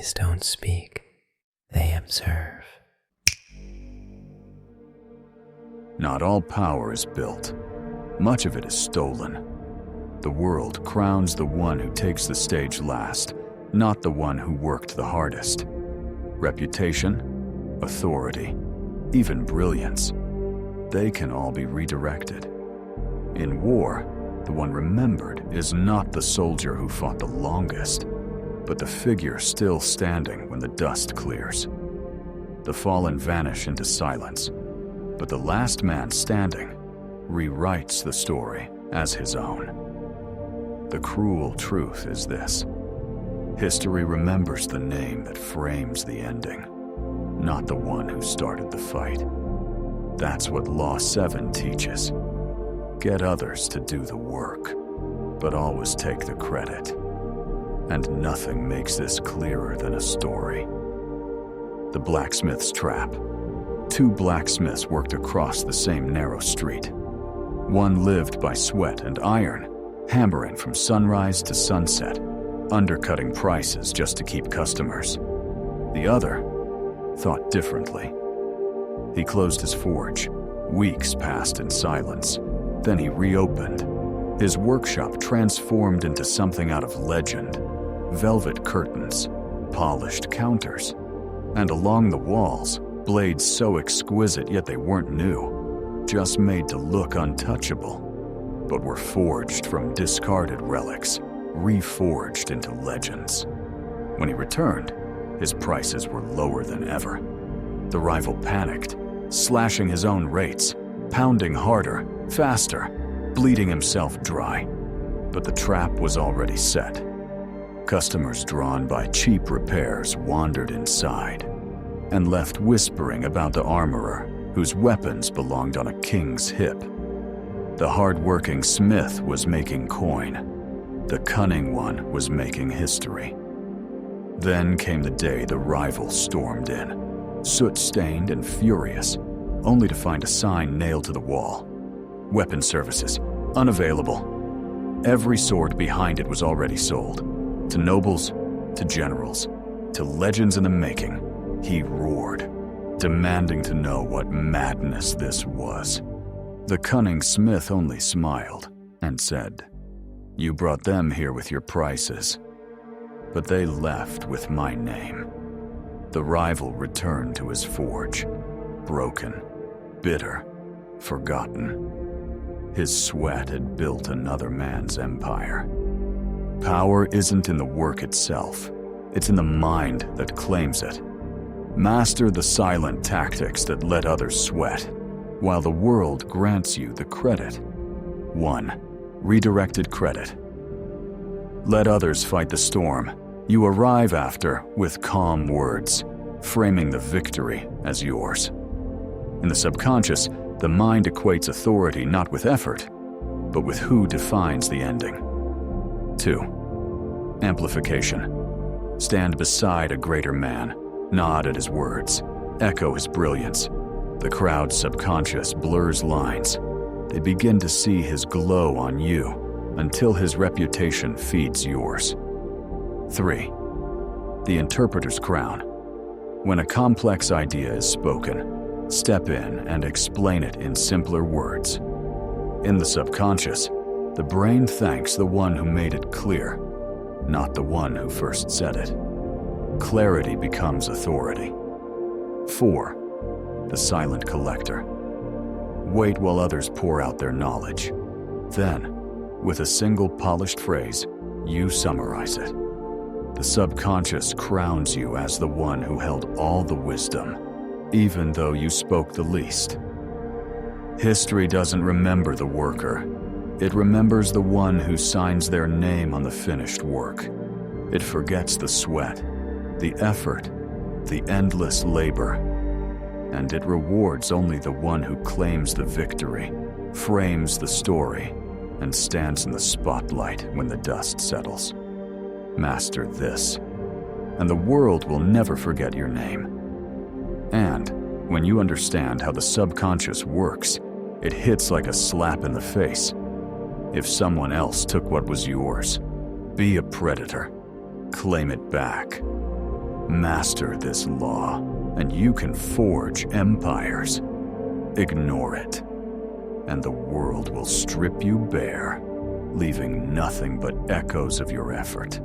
eyes don't speak, they observe. Not all power is built. Much of it is stolen. The world crowns the one who takes the stage last, not the one who worked the hardest. Reputation, authority, even brilliance, they can all be redirected. In war, the one remembered is not the soldier who fought the longest, but the figure still standing when the dust clears. The fallen vanish into silence, but the last man standing rewrites the story as his own. The cruel truth is this: history remembers the name that frames the ending, not the one who started the fight. That's what Law 7 teaches. Get others to do the work, but always take the credit. And nothing makes this clearer than a story. The blacksmith's trap. Two blacksmiths worked across the same narrow street. One lived by sweat and iron, hammering from sunrise to sunset, undercutting prices just to keep customers. The other thought differently. He closed his forge. Weeks passed in silence. Then he reopened. His workshop transformed into something out of legend. Velvet curtains, polished counters, and along the walls, blades so exquisite yet they weren't new, just made to look untouchable, but were forged from discarded relics, reforged into legends. When he returned, his prices were lower than ever. The rival panicked, slashing his own rates, pounding harder, faster, bleeding himself dry. But the trap was already set. Customers drawn by cheap repairs wandered inside and left whispering about the armorer whose weapons belonged on a king's hip. The hard-working smith was making coin. The cunning one was making history. Then came the day the rival stormed in, soot-stained and furious, only to find a sign nailed to the wall. Weapon services, unavailable. Every sword behind it was already sold. To nobles, to generals, to legends in the making, he roared, demanding to know what madness this was. The cunning smith only smiled and said, "You brought them here with your prices, but they left with my name." The rival returned to his forge, broken, bitter, forgotten. His sweat had built another man's empire. Power isn't in the work itself, it's in the mind that claims it. Master the silent tactics that let others sweat, while the world grants you the credit. 1. Redirected credit. Let others fight the storm. You arrive after with calm words, framing the victory as yours. In the subconscious, the mind equates authority not with effort, but with who defines the ending. 2. Amplification. Stand beside a greater man, nod at his words, echo his brilliance. The crowd's subconscious blurs lines. They begin to see his glow on you until his reputation feeds yours. 3. The interpreter's crown. When a complex idea is spoken, step in and explain it in simpler words. In the subconscious, the brain thanks the one who made it clear, not the one who first said it. Clarity becomes authority. 4. The silent collector. Wait while others pour out their knowledge. Then, with a single polished phrase, you summarize it. The subconscious crowns you as the one who held all the wisdom, even though you spoke the least. History doesn't remember the worker. It remembers the one who signs their name on the finished work. It forgets the sweat, the effort, the endless labor, and it rewards only the one who claims the victory, frames the story, and stands in the spotlight when the dust settles. Master this, and the world will never forget your name. And when you understand how the subconscious works, it hits like a slap in the face. If someone else took what was yours, be a predator. Claim it back. Master this law, and you can forge empires. Ignore it, and the world will strip you bare, leaving nothing but echoes of your effort.